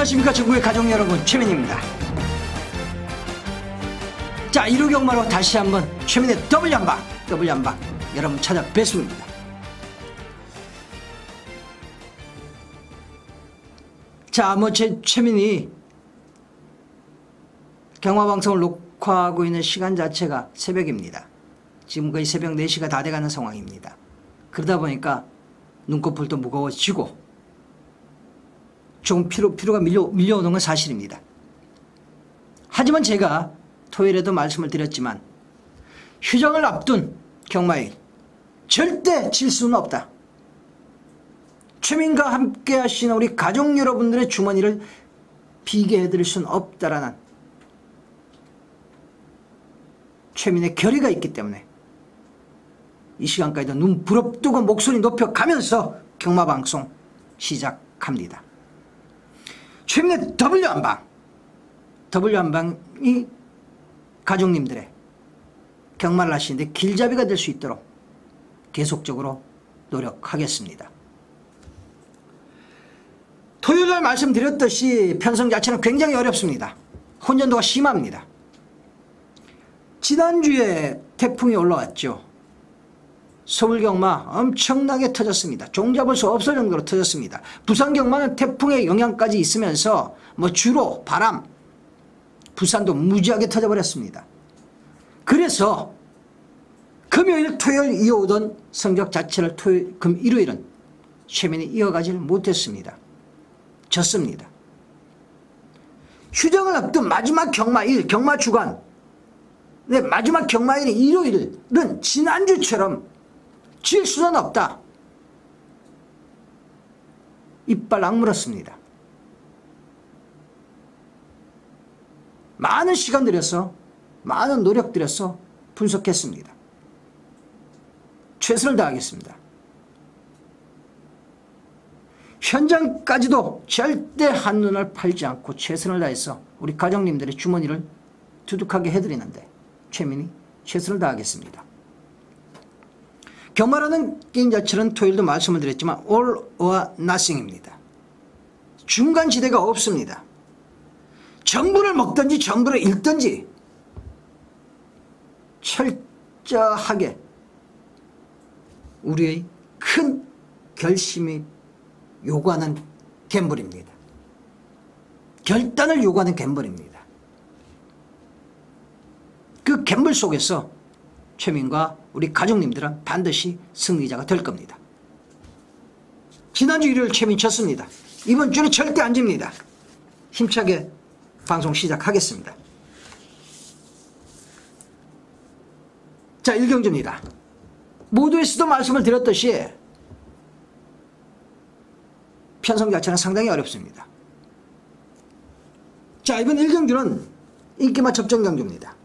안녕하십니까 전국의 가족 여러분, 최민희입니다. 자, 1호 경마로 다시 한번 최민희의 더블 양방 여러분 찾아뵙습니다. 자, 최민희 경마방송을 녹화하고 있는 시간 자체가 새벽입니다. 지금 거의 새벽 4시가 다 돼가는 상황입니다. 그러다 보니까 눈꺼풀도 무거워지고 조금 피로가 밀려오는 건 사실입니다. 하지만 제가 토요일에도 말씀을 드렸지만 휴정을 앞둔 경마일 절대 질 수는 없다. 최민과 함께 하시는 우리 가족 여러분들의 주머니를 비게 해드릴 수는 없다라는 최민의 결의가 있기 때문에 이 시간까지도 눈 부릅뜨고 목소리 높여가면서 경마방송 시작합니다. 최민의 W 한방이 가족님들의 경마를 하시는데 길잡이가 될 수 있도록 계속적으로 노력하겠습니다. 토요일날 말씀드렸듯이 편성 자체는 굉장히 어렵습니다. 혼전도가 심합니다. 지난주에 태풍이 올라왔죠. 서울 경마 엄청나게 터졌습니다. 종잡을 수 없을 정도로 터졌습니다. 부산 경마는 태풍의 영향까지 있으면서 주로 바람, 부산도 무지하게 터져버렸습니다. 그래서 금요일, 토요일 이어오던 성적 자체를 일요일은 최민이 이어가질 못했습니다. 졌습니다. 휴정을 앞둔 마지막 경마일, 경마주간, 마지막 경마일인 일요일은 지난주처럼 질 수는 없다. 이빨 악물었습니다. 많은 시간 들여서 많은 노력 들여서 분석했습니다. 최선을 다하겠습니다. 현장까지도 절대 한눈을 팔지 않고 최선을 다해서 우리 가족님들의 주머니를 두둑하게 해드리는데 최민이 최선을 다하겠습니다. 경마라는 게임 자체는 토요일도 말씀을 드렸지만 all or nothing입니다. 중간지대가 없습니다. 전부를 먹든지 전부를 잃든지 철저하게 우리의 큰 결심이 요구하는 갬블입니다. 결단을 요구하는 갬블입니다. 그 갬블 속에서 최민과 우리 가족님들은 반드시 승리자가 될 겁니다. 지난주 일요일 최민 쳤습니다. 이번 주는 절대 안 집니다. 힘차게 방송 시작하겠습니다. 자, 1경주입니다. 모두에서도 말씀을 드렸듯이 편성 자체는 상당히 어렵습니다. 자, 이번 1경주는 인기마 접전경주입니다.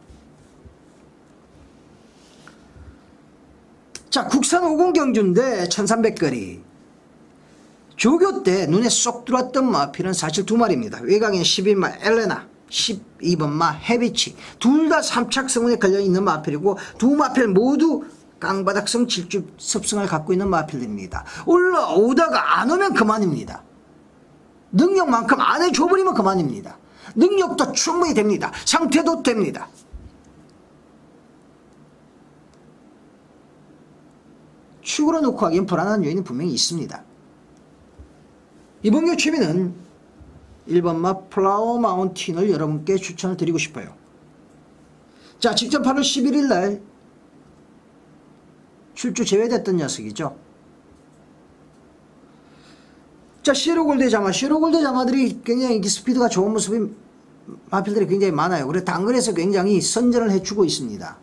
자, 국산 50경주인데 1300거리. 조교 때 눈에 쏙 들어왔던 마필은 사실 두 마리입니다. 외곽엔 11마 엘레나, 12번마 헤비치. 둘 다 3착 성운에 걸려있는 마필이고 두 마필 모두 깡바닥성 질주 습성을 갖고 있는 마필들입니다. 올라오다가 안 오면 그만입니다. 능력만큼 안 해줘버리면 그만입니다. 능력도 충분히 됩니다. 상태도 됩니다. 축으로 놓고 하기엔 불안한 요인이 분명히 있습니다. 이번 주 최민은 1번마 플라워 마운틴을 여러분께 추천을 드리고 싶어요. 자, 직전 8월 11일 날 출주 제외됐던 녀석이죠. 자, 시로골드 자마들이 굉장히 스피드가 좋은 모습이 마필들이 굉장히 많아요. 그래서 당근에서 굉장히 선전을 해주고 있습니다.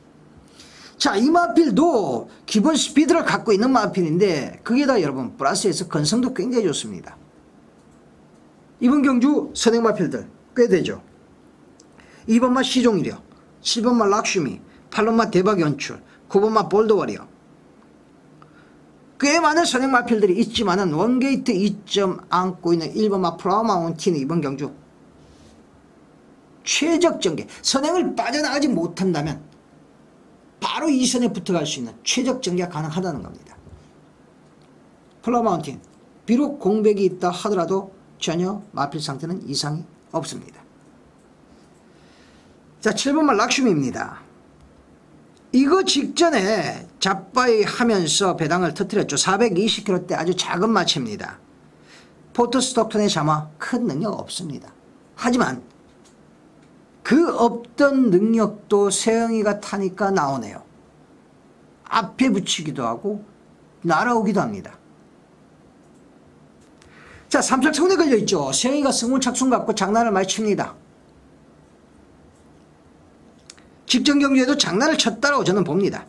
자, 이 마필도 기본 스피드를 갖고 있는 마필인데 그게 다 여러분 플러스에서 건성도 굉장히 좋습니다. 이번 경주 선행 마필들 꽤 되죠. 2번마 시종이려, 7번마 락슈미, 8번마 대박연출, 9번마 볼드워리어. 꽤 많은 선행 마필들이 있지만은 원게이트 2점 안고 있는 1번마 플라워 마운틴의 이번 경주 최적 전개, 선행을 빠져나가지 못한다면 바로 2선에 붙어갈 수 있는 최적 전개가 가능하다는 겁니다. 플라워 마운틴 비록 공백이 있다 하더라도 전혀 마필 상태는 이상이 없습니다. 자, 7번만 락슈미입니다. 이거 직전에 잡바이 하면서 배당을 터뜨렸죠. 420km대 아주 작은 마체입니다. 포트 스톡턴의 잠화 큰 능력 없습니다. 하지만 그 없던 능력도 세영이가 타니까 나오네요. 앞에 붙이기도 하고 날아오기도 합니다. 자, 삼철성에 걸려있죠. 세영이가 승무착순 갖고 장난을 많이 칩니다. 직전 경주에도 장난을 쳤다라고 저는 봅니다.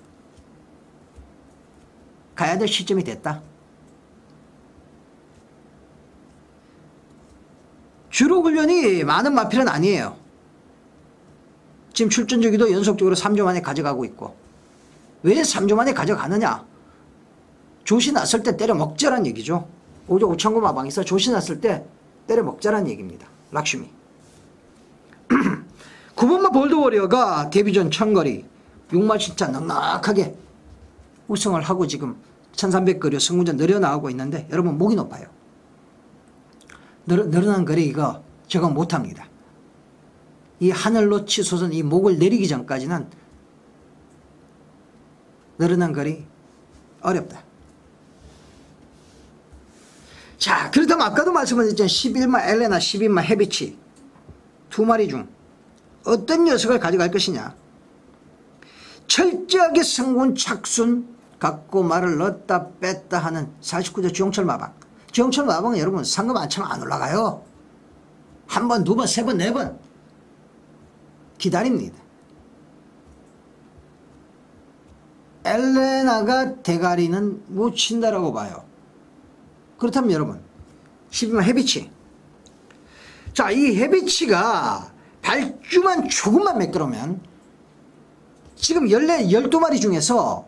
가야 될 시점이 됐다. 주로 훈련이 많은 마필은 아니에요. 지금 출전 주기도 연속적으로 3주 만에 가져가고 있고. 왜 3주 만에 가져가느냐? 조시 났을 때 때려 먹자란 얘기죠. 오조 5,000구 마방에서 조시 났을 때 때려 먹자란 얘기입니다. 락슈미. 9번마 볼드워리어가 데뷔전 천거리 6마 진짜 넉넉하게 우승을 하고 지금 1300거리 승무전 늘어나가고 있는데 여러분 목이 높아요. 늘어난 거리 이거 저거 못합니다. 이 하늘로 치솟은 이 목을 내리기 전까지는 늘어난 거리 어렵다. 자, 그렇다면 아까도 말씀드렸지만 11마 엘레나 12마 헤비치 두 마리 중 어떤 녀석을 가져갈 것이냐. 철저하게 성군 착순 갖고 말을 넣었다 뺐다 하는 49조 주영철 마방. 주영철 마방은 여러분 상금 안 차면 안 올라가요. 한 번, 두 번, 세 번, 네 번 기다립니다. 엘레나가 대가리는 못 친다라고 봐요. 그렇다면 여러분 12만 헤비치. 자, 이 헤비치가 발주만 조금만 매끄러우면 지금 12마리 중에서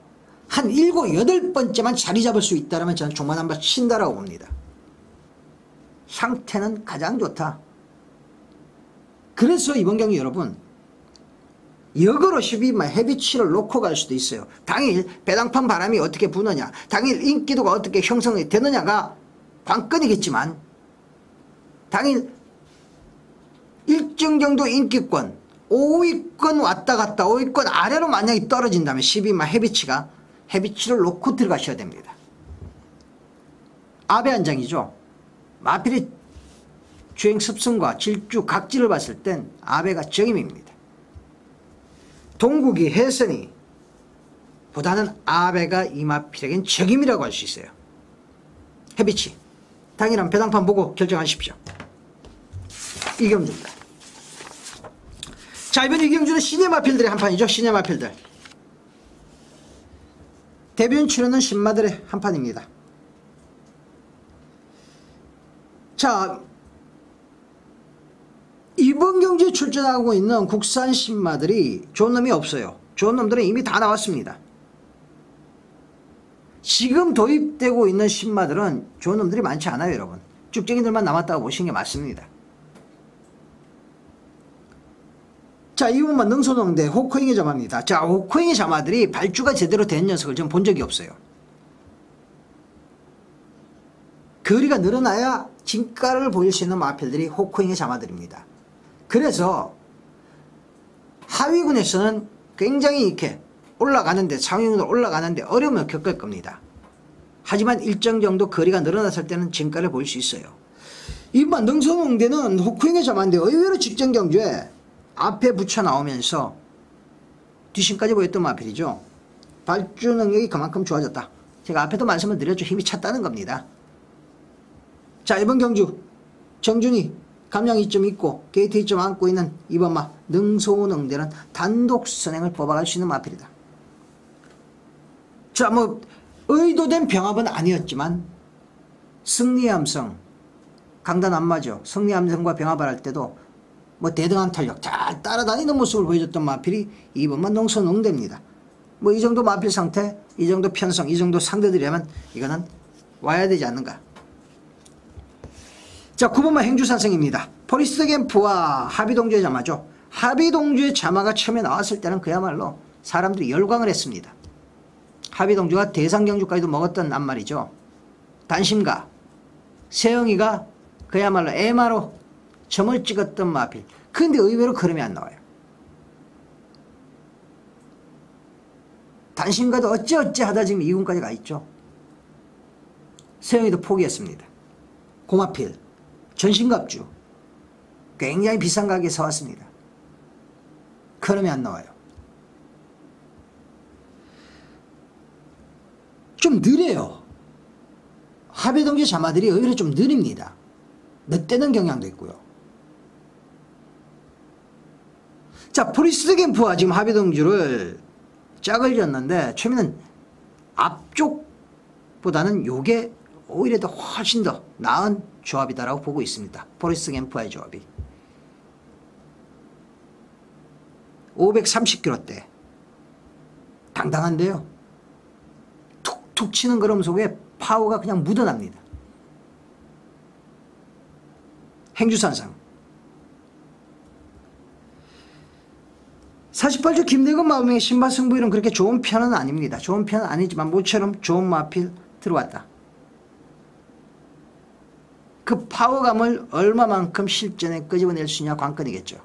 한 7, 8번째만 자리 잡을 수 있다면 저는 종만 한 발 친다라고 봅니다. 상태는 가장 좋다. 그래서 이번 경기 여러분 역으로 12만 헤비치를 놓고 갈 수도 있어요. 당일 배당판 바람이 어떻게 부느냐, 당일 인기도가 어떻게 형성이 되느냐가 관건이겠지만 당일 일정 정도 인기권 5위권 왔다 갔다 5위권 아래로 만약에 떨어진다면 12만 헤비치를 놓고 들어가셔야 됩니다. 아베 한 장이죠. 마필의 주행 습성과 질주 각질을 봤을 땐 아베가 적임입니다. 동국이 해선이 보다는 아베가 이 마필에겐 적임이라고 할 수 있어요. 헤비치 당일한 배당판 보고 결정하십시오. 이경주입니다. 자, 이번 이경주는 시내 마필들의 한판이죠. 시내 마필들. 대변 출연은 신마들의 한판입니다. 자, 이번 경기에 출전하고 있는 국산 신마들이 좋은 놈이 없어요. 좋은 놈들은 이미 다 나왔습니다. 지금 도입되고 있는 신마들은 좋은 놈들이 많지 않아요, 여러분. 쭉쟁이들만 남았다고 보시는 게 맞습니다. 자, 이번만 능소농대 호코잉의 자마입니다. 자, 호코잉의 자마들이 발주가 제대로 된 녀석을 전 본 적이 없어요. 거리가 늘어나야 진가를 보일 수 있는 마필들이 호코잉의 자마들입니다. 그래서 하위군에서는 굉장히 이렇게 올라가는데, 상위군으로 올라가는데 어려움을 겪을 겁니다. 하지만 일정 정도 거리가 늘어났을 때는 진가를 보일 수 있어요. 이번 능소농대는 호코잉의 자마인데 의외로 직전 경주에 앞에 붙여 나오면서 뒷심까지 보였던 마필이죠. 발주 능력이 그만큼 좋아졌다. 제가 앞에도 말씀을 드렸죠. 힘이 찼다는 겁니다. 자, 이번 경주 정준이 감량이 좀 있고 게이트에 좀 안고 있는 이번 마 능소능대는 단독 선행을 뽑아갈 수 있는 마필이다. 자, 뭐 의도된 병합은 아니었지만 승리의 함성 강단 안 맞아. 승리의 함성과 병합을 할 때도 뭐 대등한 탄력 잘 따라다니는 모습을 보여줬던 마필이 이번만 능소능대입니다. 뭐 이 정도 마필 상태, 이 정도 편성, 이 정도 상대들이라면 이거는 와야 되지 않는가. 자, 9번만 행주산성입니다. 포리스트 갬프와 하비동주의 자마죠. 하비동주의 자마가 처음에 나왔을 때는 그야말로 사람들이 열광을 했습니다. 하비동주가 대상경주까지도 먹었던 낱말이죠. 단심가 세영이가 그야말로 에마로 점을 찍었던 마필. 근데 의외로 그름이 안 나와요. 단신과도 어찌어찌 하다 지금 2군까지 가 있죠. 세영이도 포기했습니다. 고마필, 전신갑주. 굉장히 비싼 가격에 사왔습니다. 그럼이 안 나와요. 좀 느려요. 하배동지 자마들이 의외로 좀 느립니다. 늦대는 경향도 있고요. 자, 포리스트 캠프와 지금 하배동주를 짝을 지었는데 최민은 앞쪽보다는 요게 오히려 더 훨씬 더 나은 조합이다라고 보고 있습니다. 포리스트 캠프와의 조합이. 530kg대 당당한데요. 툭툭 치는 걸음 속에 파워가 그냥 묻어납니다. 행주산상 48주 김대건 마음의 신바승부일은 그렇게 좋은 편은 아닙니다. 좋은 편은 아니지만 모처럼 좋은 마필 들어왔다. 그 파워감을 얼마만큼 실전에 끄집어낼 수 있냐 관건이겠죠.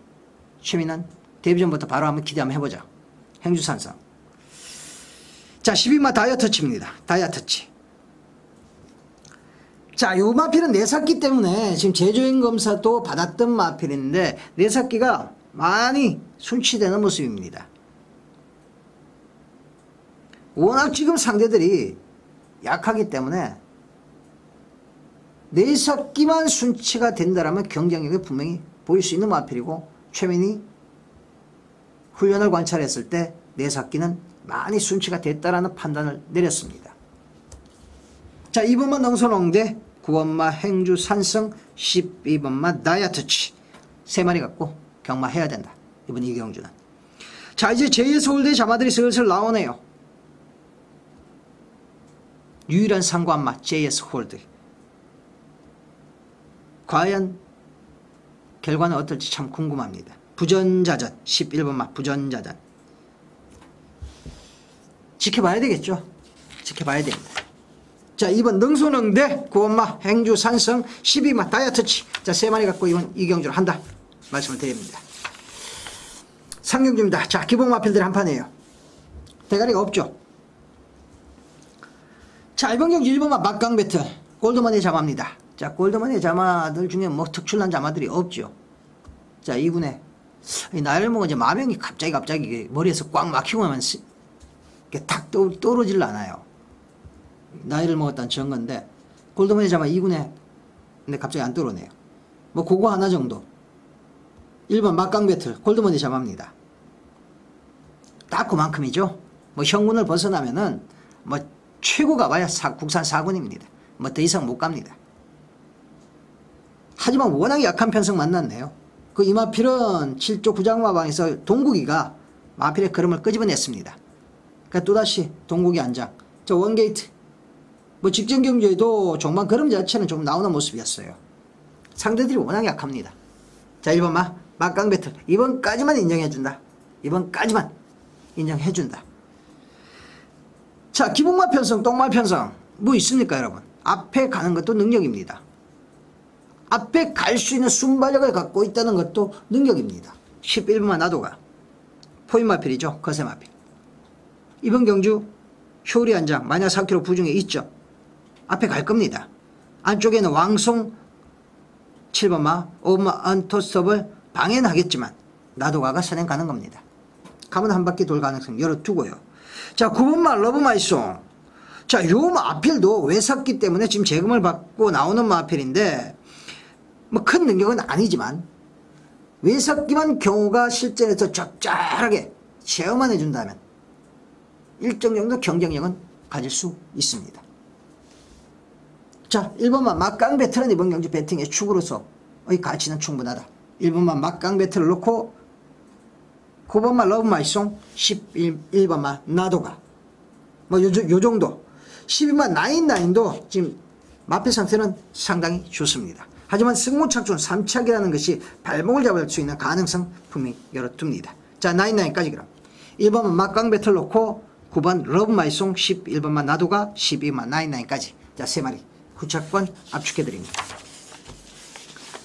최민은 데뷔전부터 바로 한번 기대 한번 해보자. 행주산상. 자, 12마 다이어터치입니다. 다이어터치. 자, 요 마필은 내삭기 때문에 지금 제조인 검사도 받았던 마필인데 내삭기가 많이 순치되는 모습입니다. 워낙 지금 상대들이 약하기 때문에 내삭기만 순치가 된다라면 경쟁력이 분명히 보일 수 있는 마필이고 최민이 훈련을 관찰했을 때 내삭기는 많이 순치가 됐다라는 판단을 내렸습니다. 자, 2번마 능선홍대, 9번마 행주 산성, 12번마 다이아트치 3마리 갖고 경마해야 된다. 이번 이경주는. 자, 이제 제2서울대 자마들이 슬슬 나오네요. 유일한 상관마 JS 홀드. 과연 결과는 어떨지 참 궁금합니다. 부전자전 11번마 부전자전. 지켜봐야 되겠죠. 지켜봐야 됩니다. 자, 2번 능소능대 9번마 행주 산성 12마 다이어트치. 자, 3마리 갖고 이번 이경주를 한다 말씀을 드립니다. 상경주입니다. 자, 기본 마필들 한판이에요. 대가리가 없죠. 자, 이번 경주 1번마 막강 배틀 골드머니 자마입니다. 자, 골드머니 자마들 중에 뭐 특출난 자마들이 없죠. 자, 2군에 나이를 먹은 이제 마명이 갑자기 머리에서 꽉 막히고 나면 이렇게 탁 떨어질 않아요. 나이를 먹었다는 증거인데 골드머니 자마 2군에 근데 갑자기 안 떨어네요. 뭐 그거 하나 정도. 1번 막강 배틀 골드머니 자마입니다. 딱 그만큼이죠. 뭐 형군을 벗어나면은 뭐 최고가 봐야 국산 4군입니다. 뭐 더 이상 못 갑니다. 하지만 워낙 약한 편성 만났네요. 그 이마필은 7조 구장마방에서 동국이가 마필의 걸음을 끄집어냈습니다. 그러니까 또다시 동국이 안장. 저 원게이트 뭐 직전 경기에도 종반 걸음 자체는 좀 나오는 모습이었어요. 상대들이 워낙 약합니다. 자, 1번 막강 배틀 이번까지만 인정해준다. 이번까지만 인정해준다. 자, 기본마 편성 똥마 편성 뭐 있습니까 여러분. 앞에 가는 것도 능력입니다. 앞에 갈 수 있는 순발력을 갖고 있다는 것도 능력입니다. 11번만 나도가 포인마필이죠. 거세마필. 이번 경주 효리 한장 마녀 4kg 부중에 있죠. 앞에 갈 겁니다. 안쪽에는 왕송 7번마 5번마 언토스톱을 방해는 하겠지만 나도가가 선행 가는 겁니다. 가면 한 바퀴 돌 가능성 열어두고요. 자, 9번마 러브마이송. 자, 요 마필도 외삭기 때문에 지금 재금을 받고 나오는 마필인데 뭐 큰 능력은 아니지만 외삭기만 경우가 실전에서 적절하게 체험만 해준다면 일정 정도 경쟁력은 가질 수 있습니다. 자, 1번만 막강 배틀은 이번 경주 배팅의 축으로서의 가치는 충분하다. 1번만 막강 배틀을 놓고 9번만 러브마이송 11번만 나도가 뭐 요 정도 12만 나인나인도 지금 마필 상태는 상당히 좋습니다. 하지만 승무착순 3착이라는 것이 발목을 잡을 수 있는 가능성 분명히 열어둡니다. 자, 나인나인까지 그럼 1번만 막강 배틀 놓고 9번 러브마이송 11번만 나도가 12만 나인나인까지 자, 3마리 후차권 압축해드립니다.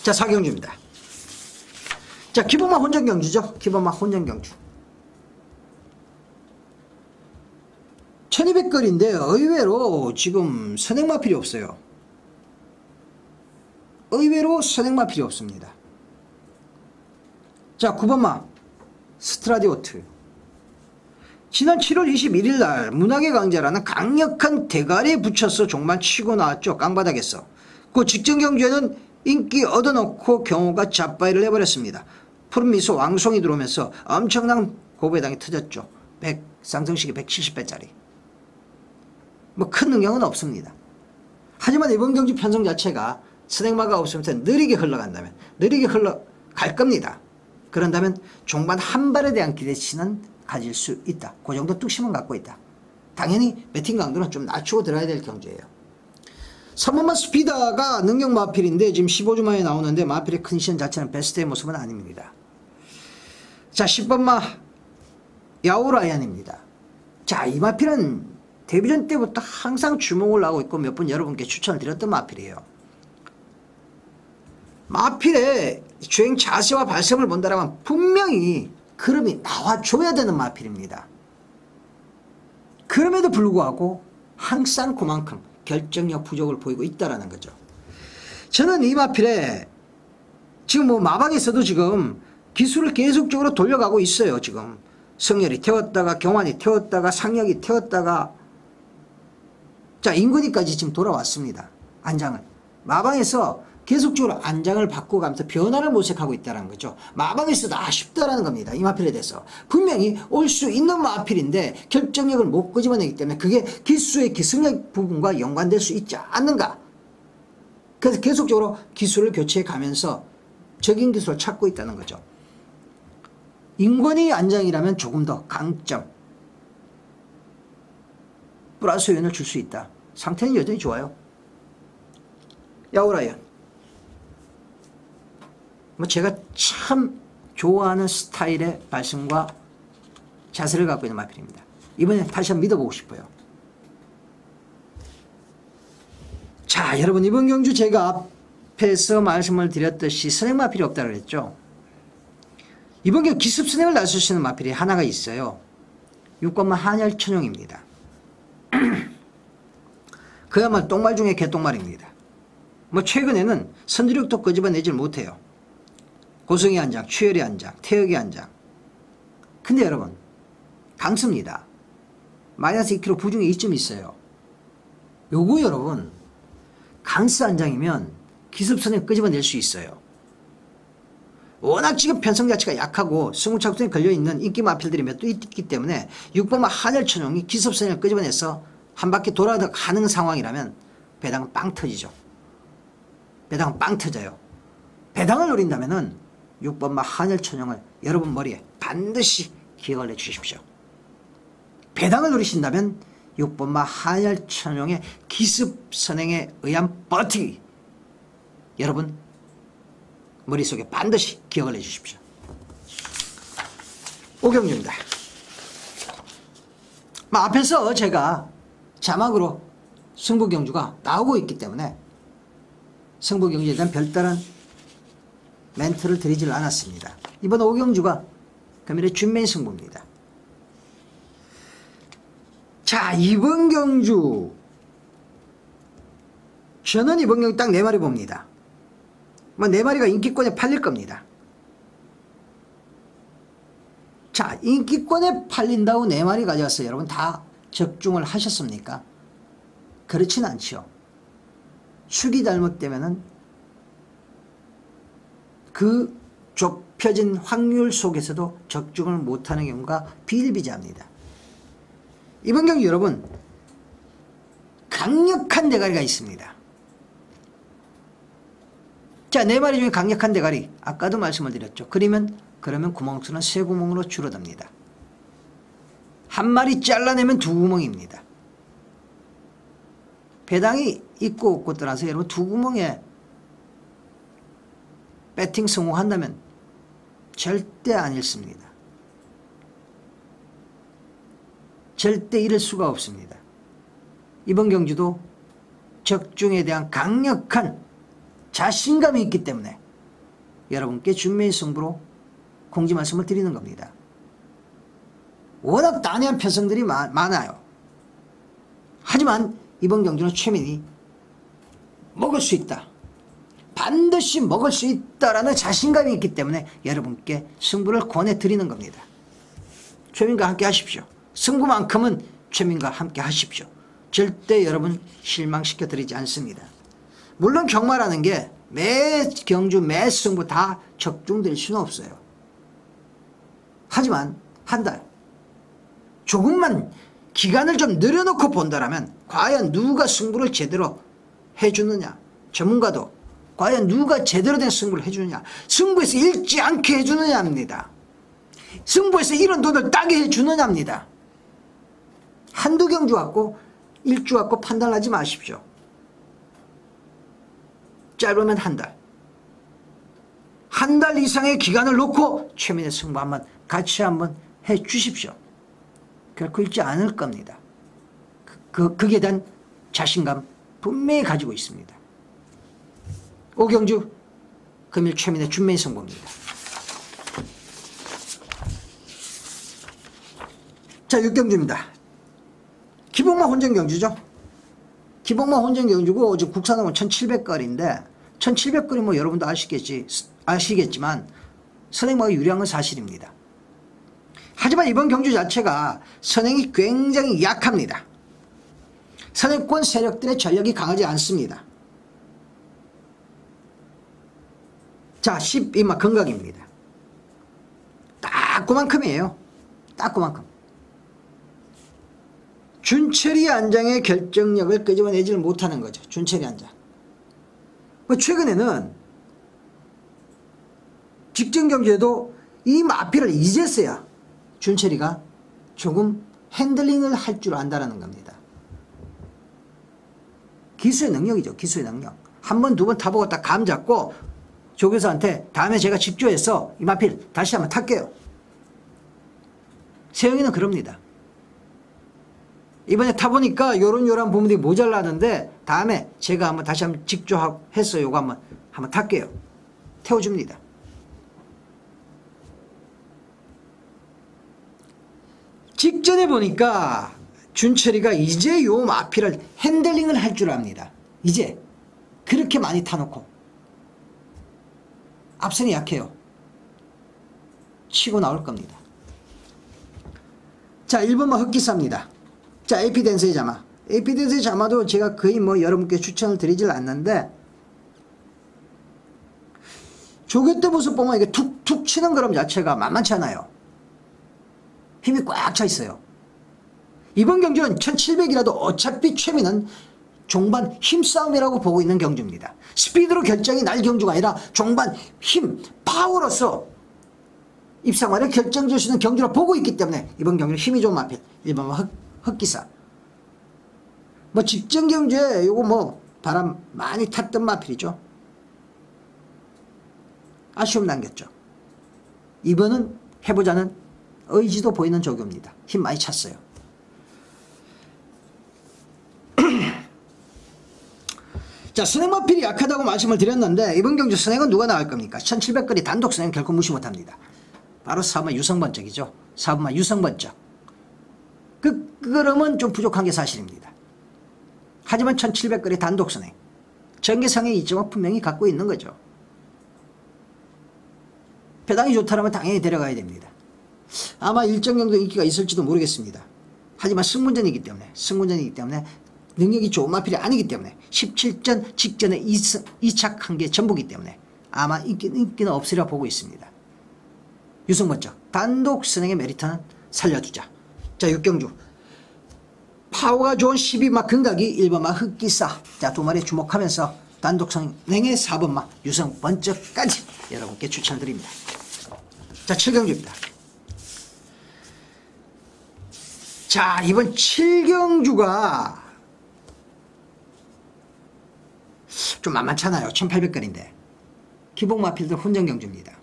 자, 4경주입니다. 자, 기본마 혼전경주죠. 기본마 혼전경주. 1200거리인데 의외로 지금 선행마필이 없어요. 의외로 선행마필이 없습니다. 자, 9번마 스트라디오트. 지난 7월 21일 날 문학의 강자라는 강력한 대가리에 붙여서 종만 치고 나왔죠. 깡바닥에서. 그 직전 경주에는 인기 얻어놓고 경호가 잡바이를 해버렸습니다. 푸른 미소 왕송이 들어오면서 엄청난 고배당이 터졌죠. 상승식이 170배짜리. 뭐 큰 능력은 없습니다. 하지만 이번 경주 편성 자체가 선행마가 없으면서 느리게 흘러간다면, 느리게 흘러갈 겁니다. 그런다면 종반 한 발에 대한 기대치는 가질 수 있다. 그 정도 뚝심은 갖고 있다. 당연히 배팅 강도는 좀 낮추고 들어야 될 경주예요. 3번마 스피다가 능력 마필인데 지금 15주 만에 나오는데 마필의 컨디션 자체는 베스트의 모습은 아닙니다. 자, 10번마 야오라얀입니다. 자, 이 마필은 데뷔전 때부터 항상 주목을 하고 있고 몇 번 여러분께 추천을 드렸던 마필이에요. 마필의 주행 자세와 발성을 본다면 분명히 그름이 나와줘야 되는 마필입니다. 그럼에도 불구하고 항상 그만큼 결정력 부족을 보이고 있다는 거죠. 저는 이 마필에 지금 뭐 마방에서도 지금 기술을 계속적으로 돌려가고 있어요. 지금 성열이 태웠다가 경환이 태웠다가 상혁이 태웠다가 자, 인근이까지 지금 돌아왔습니다. 안장을. 마방에서 계속적으로 안장을 바꿔가면서 변화를 모색하고 있다는 거죠. 마방에서도 아쉽다라는 겁니다. 이 마필에 대해서. 분명히 올 수 있는 마필인데 결정력을 못 끄집어내기 때문에 그게 기수의 기술력 부분과 연관될 수 있지 않는가. 그래서 계속적으로 기술을 교체해 가면서 적인 기술을 찾고 있다는 거죠. 인권이 안장이라면 조금 더 강점, 플러스 요인을 줄 수 있다. 상태는 여전히 좋아요. 야오라이언. 뭐 제가 참 좋아하는 스타일의 발성과 자세를 갖고 있는 마필입니다. 이번에 다시 한번 믿어보고 싶어요. 자, 여러분 이번 경주 제가 앞에서 말씀을 드렸듯이 선행 마필이 없다고 그랬죠. 이번 경주 기습 선행을 나설 수 있는 마필이 하나가 있어요. 6번마 한열천용입니다. 그야말로 똥말 중에 개똥말입니다. 뭐 최근에는 선두력도 끄집어내질 못해요. 고성이 한 장, 추열이 한 장, 태역이 한 장. 근데 여러분 강습니다. 마이너스 2kg 부중에 2점 있어요. 요거 여러분 강스 한 장이면 기습선에 끄집어낼 수 있어요. 워낙 지금 편성 자체가 약하고 승우착순에 걸려있는 인기 마필들이 몇 도 있기 때문에 6번마 한열천용이 기습선을 끄집어내서 한 바퀴 돌아가는 상황이라면 배당은 빵 터지죠. 배당은 빵 터져요. 배당을 노린다면은 6번마 한열천용을 여러분 머리에 반드시 기억을 내주십시오. 배당을 노리신다면 6번마 한열천용의 기습선행에 의한 버티기 여러분 머릿속에 반드시 기억을 내주십시오. 오경주입니다. 앞에서 제가 자막으로 승부경주가 나오고 있기 때문에 승부경주에 대한 별다른 멘트를 드리질 않았습니다. 이번 오경주가 금일의 준맨 승부입니다. 자, 이번 경주 저는 이번 경주 딱 4마리 봅니다. 뭐 4마리가 인기권에 팔릴 겁니다. 자, 인기권에 팔린다고 4마리 가져왔어요. 여러분 다 적중을 하셨습니까? 그렇진 않죠. 축이 잘못되면은 그 좁혀진 확률 속에서도 적중을 못하는 경우가 비일비재합니다. 이번 경기 여러분 강력한 대가리가 있습니다. 자, 4마리 중에 강력한 대가리 아까도 말씀을 드렸죠. 그러면 구멍수는 3구멍으로 줄어듭니다. 한 마리 잘라내면 2구멍입니다. 배당이 있고 없고 떠나서 여러분 2구멍에 배팅 성공한다면 절대 안 잃습니다. 절대 잃을 수가 없습니다. 이번 경주도 적중에 대한 강력한 자신감이 있기 때문에 여러분께 준매의 승부로 공지 말씀을 드리는 겁니다. 워낙 난해한 편성들이 많아요. 하지만 이번 경주는 최민이 먹을 수 있다. 반드시 먹을 수 있다라는 자신감이 있기 때문에 여러분께 승부를 권해드리는 겁니다. 최민과 함께 하십시오. 승부만큼은 최민과 함께 하십시오. 절대 여러분 실망시켜 드리지 않습니다. 물론 경마라는 게 매 경주 매 승부 다 적중될 수는 없어요. 하지만 한 달 조금만 기간을 좀 늘여놓고 본다라면 과연 누가 승부를 제대로 해주느냐, 전문가도 과연 누가 제대로 된 승부를 해주느냐, 승부에서 잃지 않게 해주느냐입니다. 승부에서 이런 돈을 따게 해주느냐입니다. 한두 경주 갖고 일주 갖고 판단하지 마십시오. 짧으면 한 달. 한 달 이상의 기간을 놓고 최민의 승부 한번 같이 한번 해 주십시오. 결코 잃지 않을 겁니다. 그에 대한 자신감 분명히 가지고 있습니다. 5경주 금일 최민의 준매의 승부입니다. 자, 6경주입니다. 기복마 혼전 경주죠. 기복마 혼전 경주고 지금 국산하면 1700거리인데 1700거리 뭐 여러분도 아시겠지만 선행마가 유리한 건 사실입니다. 하지만 이번 경주 자체가 선행이 굉장히 약합니다. 선행권 세력들의 전력이 강하지 않습니다. 자, 12마 건각입니다. 딱 그만큼이에요. 딱 그만큼. 준철이 안장의 결정력을 끄집어내지를 못하는 거죠. 준철이 안장. 최근에는 직전 경주에도 이 마피를 이제서야 준철이가 조금 핸들링을 할 줄 안다는 겁니다. 기수의 능력이죠. 기수의 능력. 한 번, 두 번 타보고 딱 감 잡고 조교사한테 다음에 제가 직조해서 이 마필 다시 한번 탈게요. 세영이는 그럽니다. 이번에 타보니까 요런 부분들이 모자라는데 다음에 제가 한번 다시 한번 직조해서 요거 한번 탈게요. 태워줍니다. 직전에 보니까 준철이가 이제 요 마피를 핸들링을 할 줄 압니다. 이제 그렇게 많이 타놓고 앞선이 약해요. 치고 나올 겁니다. 자, 1번마 흑기사입니다. 자, 에피덴스의 자마. 에피덴스의 자마도 제가 거의 뭐 여러분께 추천을 드리질 않는데 조교 때 모습 보면 이게 툭툭 치는 그럼 자체가 만만치 않아요. 힘이 꽉 차 있어요. 이번 경주는 1700이라도 어차피 최민은 종반 힘싸움이라고 보고 있는 경주입니다. 스피드로 결정이 날 경주가 아니라 종반 힘, 파워로서 입상관을 결정줄 수 있는 경주로 보고 있기 때문에 이번 경주는 힘이 좋은 마필 1번 흑기사. 뭐 직전 경주에 요거 뭐 바람 많이 탔던 마필이죠. 아쉬움 남겼죠. 이번은 해보자는 의지도 보이는 조교입니다. 힘 많이 찼어요. 자, 선행마필이 약하다고 말씀을 드렸는데 이번 경주 선행은 누가 나갈 겁니까? 1700거리 단독 선행 결코 무시 못합니다. 바로 4번마 유성번쩍이죠. 4번마 유성번쩍. 그러면 좀 부족한 게 사실입니다. 하지만 1700거리 단독 선행 전개상의 이점은 분명히 갖고 있는 거죠. 배당이 좋다면 당연히 데려가야 됩니다. 아마 일정 정도 인기가 있을지도 모르겠습니다. 하지만 승문전이기 때문에 능력이 좋은 마필이 아니기 때문에 17전 직전에 이착한 게 전부기 때문에 아마 인기는 없으리라 보고 있습니다. 유성번쩍 단독 선행의 메리트는 살려두자. 자, 6경주 파워가 좋은 12마 근각이 1번마 흑기사. 자, 두 마리 주목하면서 단독 선행의 4번마 유성번쩍까지 여러분께 추천드립니다. 자, 7경주입니다. 자, 이번 7경주가 좀 만만찮아요. 1800거리인데 기복마필들 혼전경주입니다.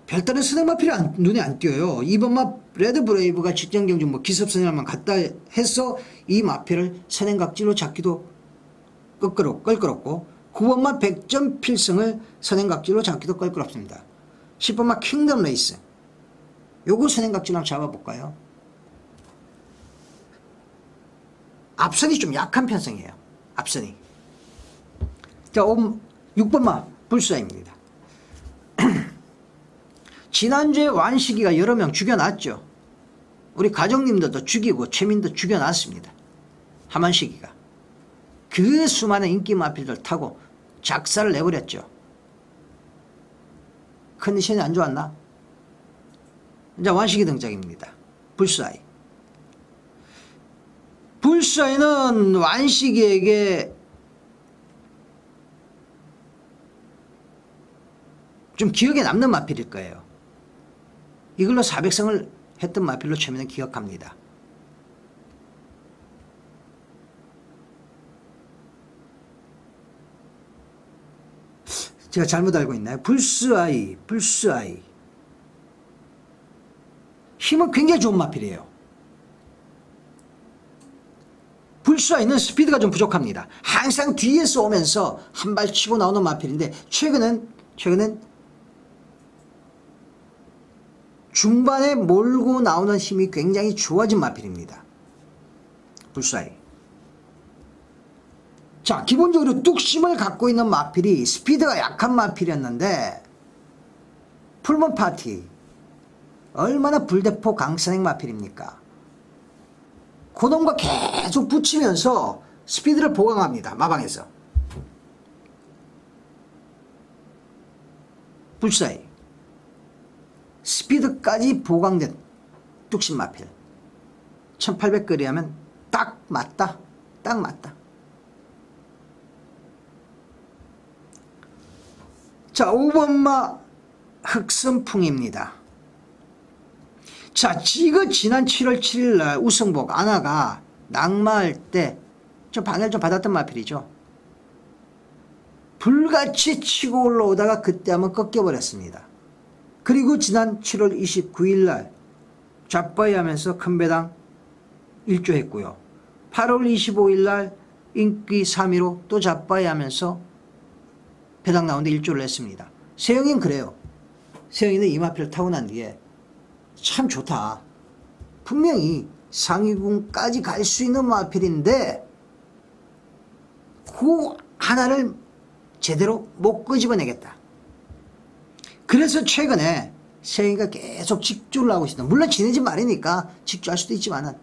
별다른 선행마필이 눈에 안 띄어요. 2번마 레드브레이브가 직전경주 뭐 기습선행만 갖다 해서 이 마필을 선행각지로 잡기도 껄끄럽고 9번마 백점 필승을 선행각지로 잡기도 껄끄럽습니다. 10번마 킹덤 레이스. 요거 선행각지로 한번 잡아볼까요? 앞선이 좀 약한 편성이에요. 앞선이. 자, 6번마 불사입니다. 지난주에 완식이가 여러 명 죽여놨죠. 우리 가정님들도 죽이고 최민도 죽여놨습니다. 하만식이가. 그 수많은 인기 마필들 타고 작사를 내버렸죠. 컨디션이 안 좋았나? 이제 완식이 등장입니다. 불사이. 불사이는 완식이에게 좀 기억에 남는 마필일 거예요. 이걸로 400승을 했던 마필로 최민은 기억합니다. 제가 잘못 알고 있나요? 불스아이. 힘은 굉장히 좋은 마필이에요. 불스아이는 스피드가 좀 부족합니다. 항상 뒤에서 오면서 한 발 치고 나오는 마필인데 최근엔 중반에 몰고 나오는 힘이 굉장히 좋아진 마필입니다. 불사이. 자, 기본적으로 뚝심을 갖고 있는 마필이 스피드가 약한 마필이었는데 풀먼 파티 얼마나 불대포 강선행 마필입니까? 그놈과 계속 붙이면서 스피드를 보강합니다. 마방에서. 불사이. 스피드까지 보강된 뚝심 마필. 1800거리 하면 딱 맞다. 딱 맞다. 자, 5번마 흑선풍입니다. 자, 지금 지난 7월 7일 날 우승복 아나가 낙마할 때 좀 방해를 좀 받았던 마필이죠. 불같이 치고 올라오다가 그때 한번 꺾여버렸습니다. 그리고 지난 7월 29일 날 좌빠이 하면서 큰 배당 1조 했고요. 8월 25일 날 인기 3위로 또 좌빠이 하면서 배당 나오는데 1조를 냈습니다. 세영이는 그래요. 세영이는 이 마필을 타고 난 뒤에 참 좋다. 분명히 상위군까지 갈 수 있는 마필인데 그 하나를 제대로 못 끄집어내겠다. 그래서 최근에 세영이가 계속 직주를 하고 있습니다. 물론 지내진 말이니까 직주할 수도 있지만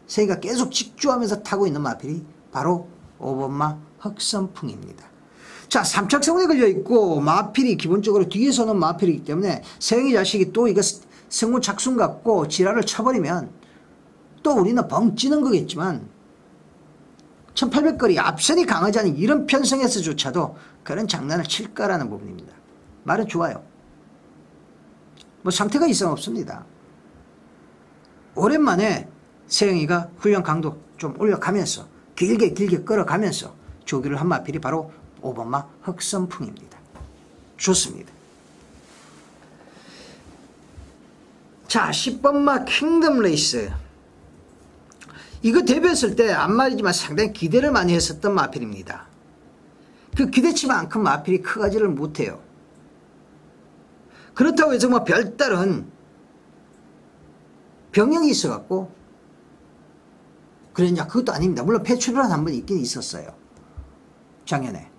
세영이가 계속 직주하면서 타고 있는 마필이 바로 5번마 흑선풍입니다. 자, 3착성에 걸려있고 마필이 기본적으로 뒤에서는 마필이기 때문에 세영이 자식이 또 이거 승무 착순 갖고 지랄을 쳐버리면 또 우리는 벙찌는 거겠지만 1800거리 앞선이 강하지 않은 이런 편성에서조차도 그런 장난을 칠까라는 부분입니다. 말은 좋아요. 뭐 상태가 이상 없습니다. 오랜만에 세영이가 훈련 강도 좀 올려가면서 길게 끌어가면서 조기를 한 마필이 바로 5번마 흑선풍입니다. 좋습니다. 자, 10번마 킹덤 레이스. 이거 데뷔했을 때 안 말이지만 상당히 기대를 많이 했었던 마필입니다. 그 기대치만큼 마필이 크가지를 못해요. 그렇다고 해서 뭐 별다른 병역이 있어갖고 그랬냐? 그것도 아닙니다. 물론 폐출을 한 번 있긴 있었어요. 작년에.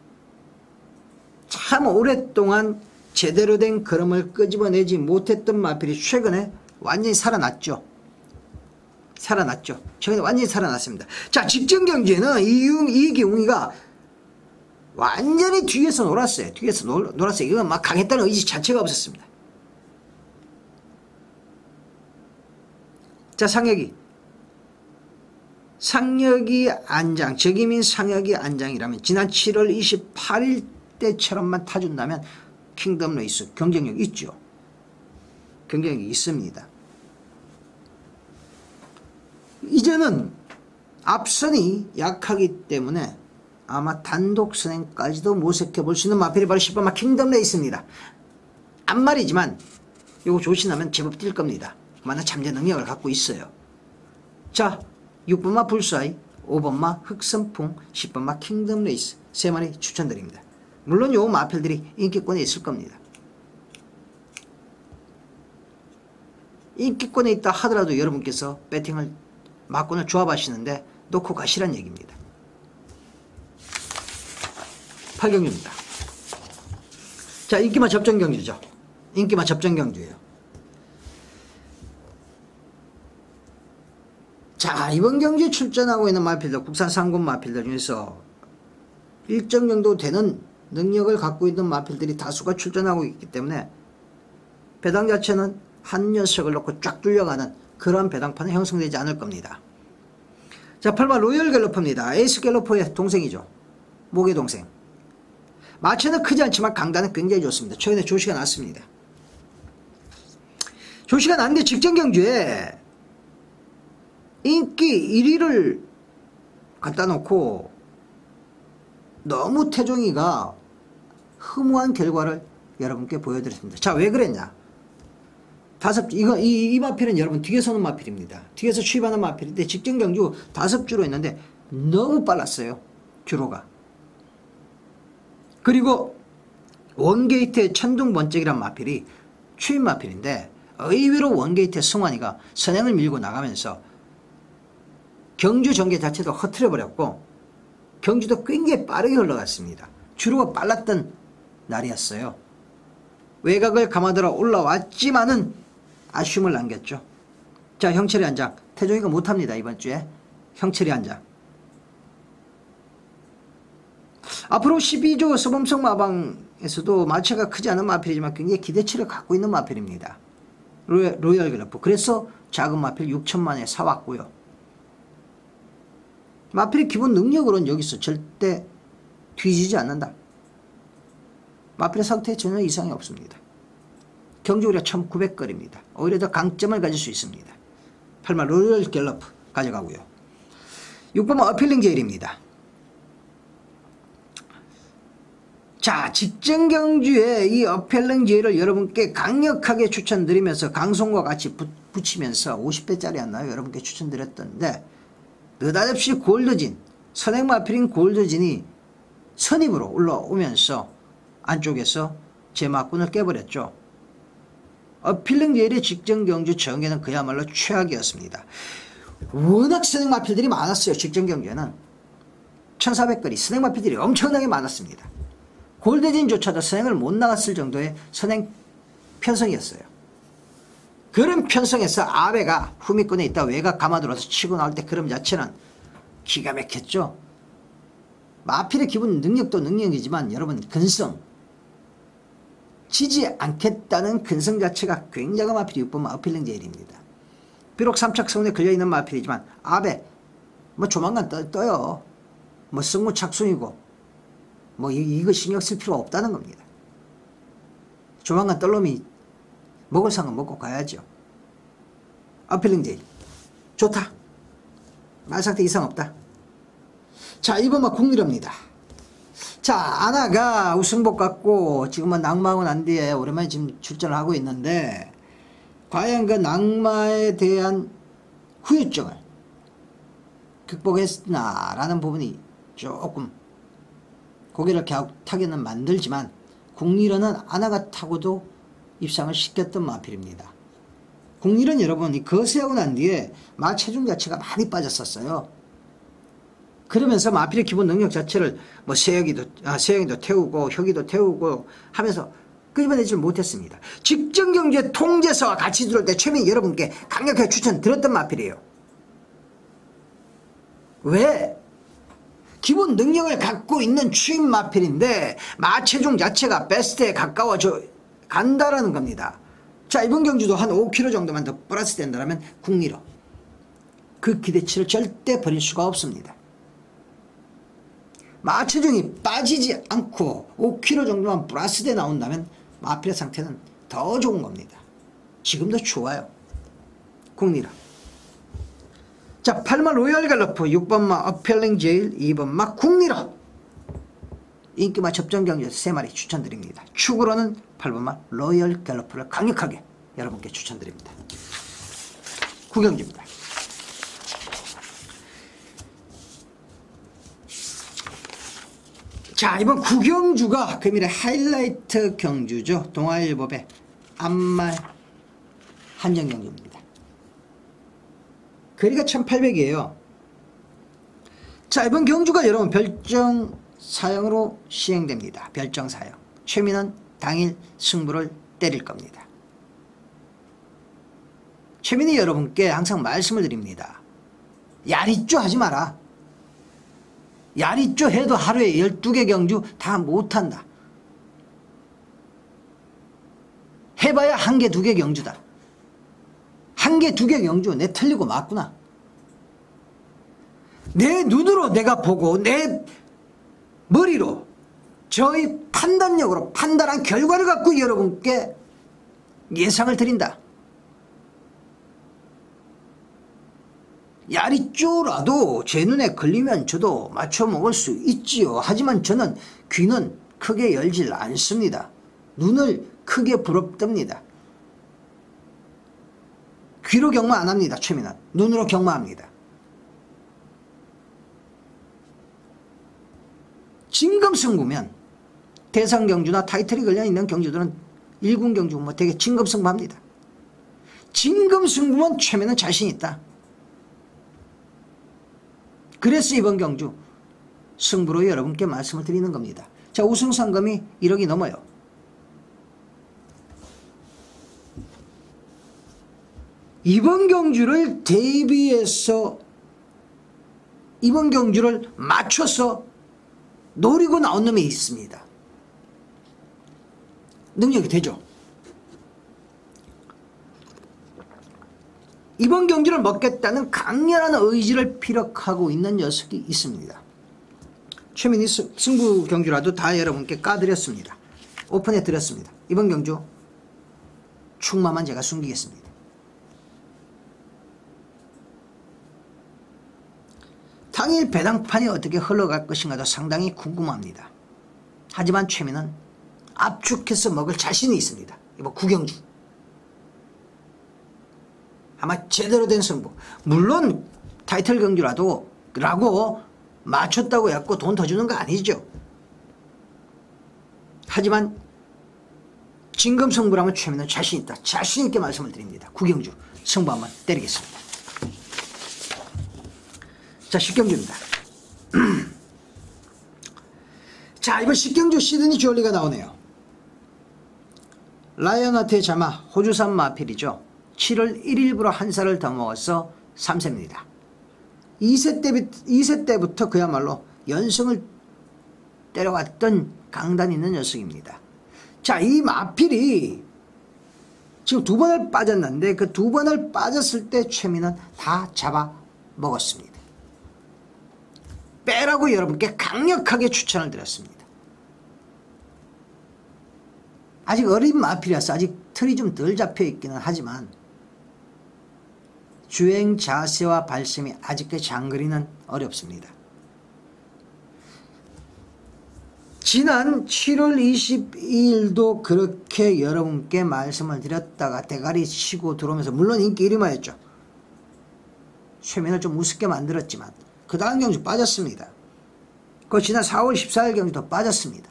참 오랫동안 제대로 된 걸음을 끄집어내지 못했던 마필이 최근에 완전히 살아났죠. 최근에 완전히 살아났습니다. 자, 직전 경기에는 이기웅이가 완전히 뒤에서 놀았어요. 놀았어요. 이건 막 강했다는 의지 자체가 없었습니다. 자, 상혁이 안장, 적임인 상혁이 안장이라면 지난 7월 28일 때처럼만 타준다면 킹덤 레이스 경쟁력이 있죠. 경쟁력이 있습니다. 이제는 앞선이 약하기 때문에 아마 단독 선행까지도 모색해볼 수 있는 마필이 바로 10번마 킹덤 레이스입니다. 안 말이지만 이거 조신하면 제법 뛸 겁니다. 만나 잠재 능력을 갖고 있어요. 자, 6번마 불사이, 5번마 흑선풍, 10번마 킹덤 레이스 3마리 추천드립니다. 물론 요 마필들이 인기권에 있을 겁니다. 인기권에 있다 하더라도 여러분께서 배팅을 막권을 조합하시는데 놓고 가시란 얘기입니다. 8경주입니다. 자, 인기만 접전경주죠. 인기만 접전경주예요. 자, 이번 경주에 출전하고 있는 마필들, 국산 상급 마필들 중에서 일정 정도 되는 능력을 갖고 있는 마필들이 다수가 출전하고 있기 때문에 배당 자체는 한 녀석을 놓고 쫙 뚫려가는 그러한 배당판은 형성되지 않을 겁니다. 자, 8번 로열 갤러퍼입니다. 에이스 갤러퍼의 동생이죠. 목의 동생. 마체는 크지 않지만 강단은 굉장히 좋습니다. 최근에 조시가 났습니다. 조시가 났는데 직전 경주에 인기 1위를 갖다 놓고 너무 태종이가 허무한 결과를 여러분께 보여드렸습니다. 자, 왜 그랬냐? 이 마필은 여러분 뒤에서 오는 마필입니다. 뒤에서 취입하는 마필인데 직전 경주 5주로 했는데 너무 빨랐어요. 주로가. 그리고 원게이트의 천둥번쩍이란 마필이 취입 마필인데 의외로 원게이트의 승환이가 선행을 밀고 나가면서 경주 전개 자체도 허트려 버렸고 경주도 굉장히 빠르게 흘러갔습니다. 주로가 빨랐던 날이었어요. 외곽을 감아들어 올라왔지만은 아쉬움을 남겼죠. 자, 형철이 한 장. 태종이가 못합니다. 이번 주에. 형철이 한 장. 앞으로 12조 서범석 마방에서도 마체가 크지 않은 마필이지만 굉장히 기대치를 갖고 있는 마필입니다. 로열 갤러프. 그래서 작은 마필 6천만에 사왔고요. 마필의 기본 능력으로는 여기서 절대 뒤지지 않는다. 마필의 상태에 전혀 이상이 없습니다. 경주 우리가 1900거리입니다. 오히려 더 강점을 가질 수 있습니다. 8만 로열 갤러프 가져가고요. 6번은 어필링 제일입니다. 자, 직전 경주에 이 어필링 제일을 여러분께 강력하게 추천드리면서 강송과 같이 붙이면서 50배짜리 안 나요? 여러분께 추천드렸던데 느닷없이 골드진, 선행마필인 골드진이 선임으로 올라오면서 안쪽에서 제 막군을 깨버렸죠. 어필링 제일의 직전 경주 정예는 그야말로 최악이었습니다. 워낙 선행마필들이 많았어요. 직전 경주에는 1400거리 선행마필들이 엄청나게 많았습니다. 골드진조차도 선행을 못 나갔을 정도의 선행 편성이었어요. 그런 편성에서 아베가 후미권에 있다 외곽 감아들어서 치고 나올 때 그럼 자체는 기가 막혔죠. 마필의 기본 능력도 능력이지만 여러분 근성, 지지 않겠다는 근성 자체가 굉장한 마필이 6번 어필링 제일입니다. 비록 삼착성운에 걸려있는 마필이지만 아베 뭐 조만간 떠요. 뭐 승무 착순이고 뭐 이거 신경 쓸 필요 없다는 겁니다. 조만간 뜰 놈이 먹을 상은 먹고 가야죠. 어필링 제일 좋다. 말상태 이상 없다. 자, 이번만 국리입니다. 자, 아나가 우승복 갖고 지금은 낙마하고 난 뒤에 오랜만에 지금 출전을 하고 있는데 과연 그 낙마에 대한 후유증을 극복했나라는 부분이 조금 고개를 갸웃하게는 만들지만 국리런은 아나가 타고도 입상을 시켰던 마필입니다. 국리는 여러분 이 거세하고 난 뒤에 마 체중 자체가 많이 빠졌었어요. 그러면서 마필의 기본 능력 자체를 뭐 세영이도 태우고 혁이도 태우고 하면서 끄집어내지 못했습니다. 직전 경주에 통제서와 같이 들어올 때 최민 여러분께 강력하게 추천드렸던 마필이에요. 왜? 기본 능력을 갖고 있는 추임 마필인데 마체중 자체가 베스트에 가까워져 간다라는 겁니다. 자, 이번 경주도 한 5kg 정도만 더 플러스 된다면 국리로 그 기대치를 절대 버릴 수가 없습니다. 마체중이 빠지지 않고 5kg 정도만 플러스 돼 나온다면 마필의 상태는 더 좋은 겁니다. 지금도 좋아요. 국리로. 자, 8번 로열 갤러프, 6번마 어필링 제일, 2번마 국리로 인기마 접전 경주에서 3마리 추천드립니다. 축으로는 8번마 로열 갤러프를 강력하게 여러분께 추천드립니다. 9경주입니다. 자, 이번 구경주가 금일의 하이라이트 경주죠. 동아일보배 암말 한정 경주입니다. 거리가 1800이에요. 자, 이번 경주가 여러분 별정 사형으로 시행됩니다. 별정 사형. 최민은 당일 승부를 때릴 겁니다. 최민이 여러분께 항상 말씀을 드립니다. 야리쪼 하지 마라. 야리쪼 해도 하루에 12개 경주 다 못한다. 해봐야 1개, 2개 경주다. 1개, 2개 경주 내 틀리고 맞구나. 내 눈으로 내가 보고 내 머리로 저의 판단력으로 판단한 결과를 갖고 여러분께 예상을 드린다. 야리쪼라도 제 눈에 걸리면 저도 맞춰 먹을 수 있지요. 하지만 저는 귀는 크게 열질 않습니다. 눈을 크게 부릅뜨립니다. 귀로 경마 안 합니다. 최민은 눈으로 경마합니다. 진검승부면 대상경주나 타이틀이 걸려있는 경주들은 1군 경주 뭐 되게 진검승부합니다. 진검승부면 최민은 자신 있다. 그래서 이번 경주 승부로 여러분께 말씀을 드리는 겁니다. 자, 우승상금이 1억이 넘어요. 이번 경주를 대비해서 이번 경주를 맞춰서 노리고 나온 놈이 있습니다. 능력이 되죠. 이번 경주를 먹겠다는 강렬한 의지를 피력하고 있는 녀석이 있습니다. 최민희 승부 경주라도 다 여러분께 까드렸습니다. 오픈해 드렸습니다. 이번 경주 충마만 제가 숨기겠습니다. 당일 배당판이 어떻게 흘러갈 것인가도 상당히 궁금합니다. 하지만 최민은 압축해서 먹을 자신이 있습니다. 이번 구경주. 아마 제대로 된 승부. 물론 타이틀 경주라도 라고 맞췄다고 해갖고 돈 더 주는 거 아니죠. 하지만 진검승부라면 최민은 자신 있다. 자신 있게 말씀을 드립니다. 구경주 승부 한번 때리겠습니다. 자, 10경주입니다. 자, 이번 10경주 시드니 주얼리가 나오네요. 라이언하트의 자마 호주산 마필이죠. 7월 1일부로 한 살을 더 먹어서 3세입니다. 2세 때부터 그야말로 연승을 때려왔던 강단 있는 녀석입니다. 자, 이 마필이 지금 2번을 빠졌는데 그 2번을 빠졌을 때 최민은 다 잡아 먹었습니다. 빼라고 여러분께 강력하게 추천을 드렸습니다. 아직 어린 마필이라서 아직 틀이 좀 덜 잡혀 있기는 하지만 주행 자세와 발심이 아직까지 장거리는 어렵습니다. 지난 7월 22일도 그렇게 여러분께 말씀을 드렸다가 대가리 치고 들어오면서 물론 인기 1위마였죠. 최민을 좀 우습게 만들었지만 그 다음 경주 빠졌습니다. 그 지난 4월 14일 경주도 빠졌습니다.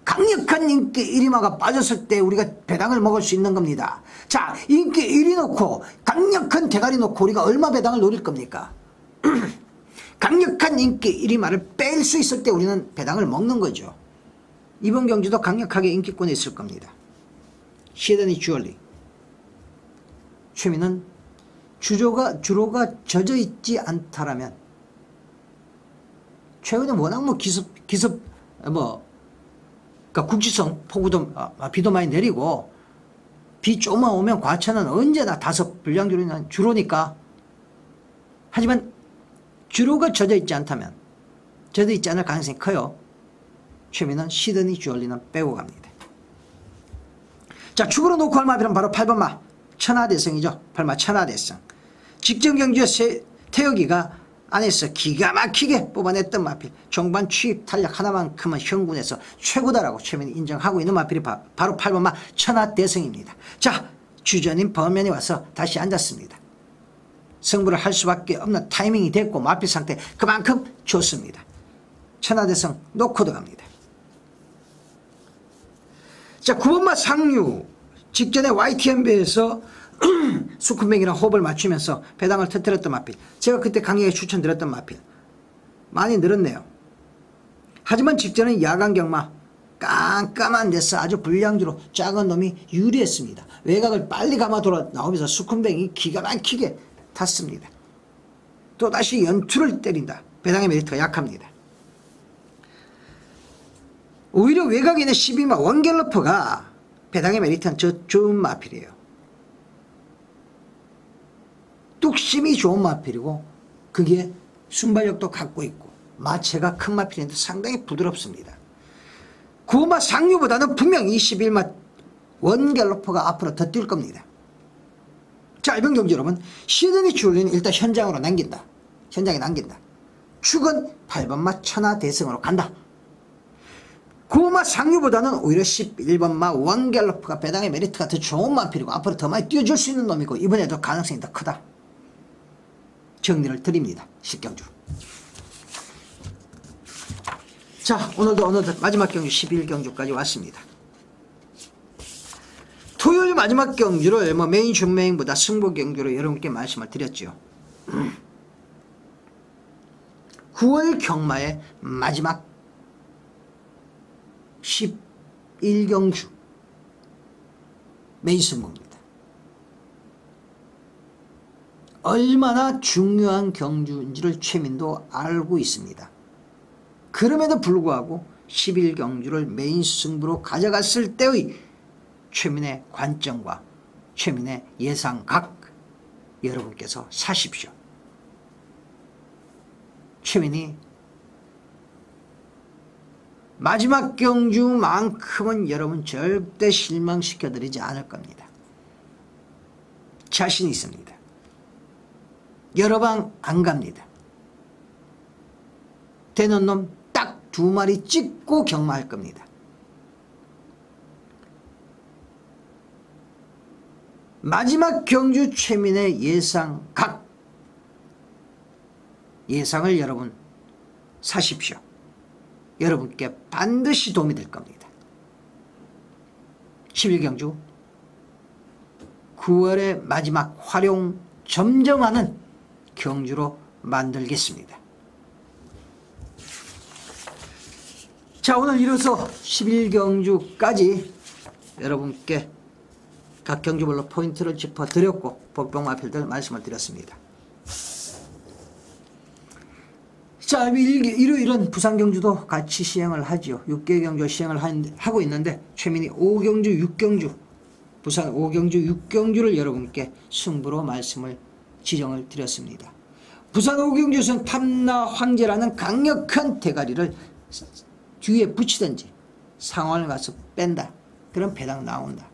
강력한 인기 1위마가 빠졌을 때 우리가 배당을 먹을 수 있는 겁니다. 자, 인기 1위 놓고 강력한 대가리 놓고 우리가 얼마 배당을 노릴 겁니까? 강력한 인기 1위마를 뺄 수 있을 때 우리는 배당을 먹는 거죠. 이번 경주도 강력하게 인기권에 있을 겁니다. 시드니 주얼리. 최민은 주로가 젖어 있지 않다라면 최근에 워낙 뭐 기습 그러니까 국지성 폭우도 비도 많이 내리고 비 조금만 오면 과천은 언제나 다섯 불량주로는 주로니까. 하지만 주로가 젖어 있지 않다면 젖어 있지 않을 가능성이 커요. 최민은 시드니 주얼리는 빼고 갑니다. 자, 축으로 놓고 할 마필은 바로 8번마 천하대성이죠. 8마 천하대성. 직전 경주에 태혁이가 안에서 기가 막히게 뽑아냈던 마필. 종반 취입 탄력 하나만큼은 현군에서 최고다라고 최민이 인정하고 있는 마필이 바로 8번마 천하대성입니다. 자, 주전인 범면이 와서 다시 앉았습니다. 승부를 할 수밖에 없는 타이밍이 됐고 마필 상태 그만큼 좋습니다. 천하대성 놓고 들어갑니다. 자, 9번마 상류 직전에 YTN배에서 수컷맹이랑 호흡을 맞추면서 배당을 터뜨렸던 마필, 제가 그때 강의에 추천드렸던 마필 많이 늘었네요. 하지만 직전에 야간 경마 깜깜한 데서 아주 불량주로 작은 놈이 유리했습니다. 외곽을 빨리 감아 돌아 나오면서 수컷맹이 기가 막히게 탔습니다. 또다시 연투를 때린다. 배당의 메리트가 약합니다. 오히려 외곽에 있는 12마 원갤러퍼가 배당의 메리트는 저 좋은 마필이에요. 뚝심이 좋은 마필이고 그게 순발력도 갖고 있고 마체가 큰 마필인데 상당히 부드럽습니다. 9마 상류보다는 분명 21마 원갤러퍼가 앞으로 더 뛸 겁니다. 자, 이번 경기 여러분, 시드니 줄리는 일단 현장으로 남긴다. 현장에 남긴다. 축은 8번마 천하대성으로 간다. 9마 상류보다는 오히려 11번마 원갤러프가 배당의 메리트가 더 좋은 마필이고 앞으로 더 많이 뛰어줄 수 있는 놈이고 이번에도 가능성이 더 크다. 정리를 드립니다. 10경주. 자, 오늘도 마지막 경주 11경주까지 왔습니다. 토요일 마지막 경주를 메인 준메인보다 승부 경주로 여러분께 말씀을 드렸죠. 9월 경마의 마지막 11경주 메인 승부입니다. 얼마나 중요한 경주인지를 최민도 알고 있습니다. 그럼에도 불구하고 11경주를 메인 승부로 가져갔을 때의 최민의 관점과 최민의 예상각 여러분께서 사십시오. 최민이 마지막 경주만큼은 여러분 절대 실망시켜드리지 않을 겁니다. 자신 있습니다. 여러 방 안 갑니다. 되는 놈 딱 2마리 찍고 경마할 겁니다. 마지막 경주 최민의 예상각 예상을 여러분 사십시오. 여러분께 반드시 도움이 될 겁니다. 11경주 9월의 마지막 활용 점정하는 경주로 만들겠습니다. 자, 오늘 이로써 11경주까지 여러분께 각 경주별로 포인트를 짚어드렸고 복병마필들 말씀을 드렸습니다. 자, 일요일은 부산경주도 같이 시행을 하죠. 6개 경주 시행을 하고 있는데 최민희 5경주 6경주 부산 5경주 6경주를 여러분께 승부로 말씀을 지정을 드렸습니다. 부산 5경주에서는 탐나 황제라는 강력한 대가리를 뒤에 붙이든지 상황을 가서 뺀다. 그럼 배당 나온다.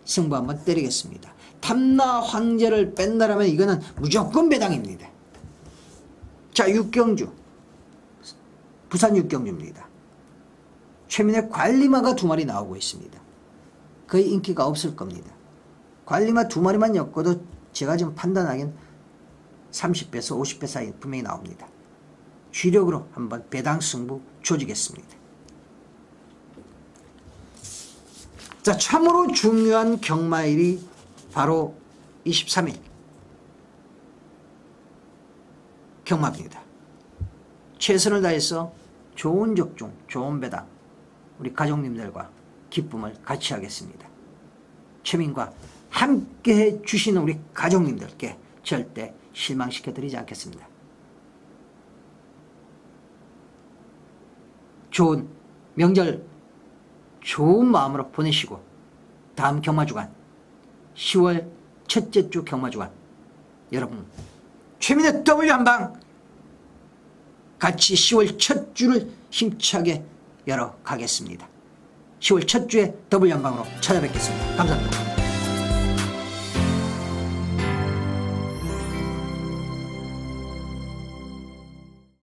승부 한번 때리겠습니다. 탐나 황제를 뺀다라면 이거는 무조건 배당입니다. 자, 6경주 부산 6경주입니다. 최민의 관리마가 2마리 나오고 있습니다. 거의 인기가 없을 겁니다. 관리마 2마리만 엮어도 제가 지금 판단하기엔 30배에서 50배 사이 분명히 나옵니다. 쥐력으로 한번 배당 승부 조지겠습니다. 자, 참으로 중요한 경마일이 바로 23일 경마입니다. 최선을 다해서 좋은 적중, 좋은 배당 우리 가족님들과 기쁨을 같이 하겠습니다. 최민과 함께해 주시는 우리 가족님들께 절대 실망시켜드리지 않겠습니다. 좋은 명절 좋은 마음으로 보내시고 다음 경마주간 10월 첫째 주 경마주간 여러분 최민의 W 한방 같이 10월 첫 주를 힘차게 열어가겠습니다. 10월 첫 주에 W 한방으로 찾아뵙겠습니다. 감사합니다.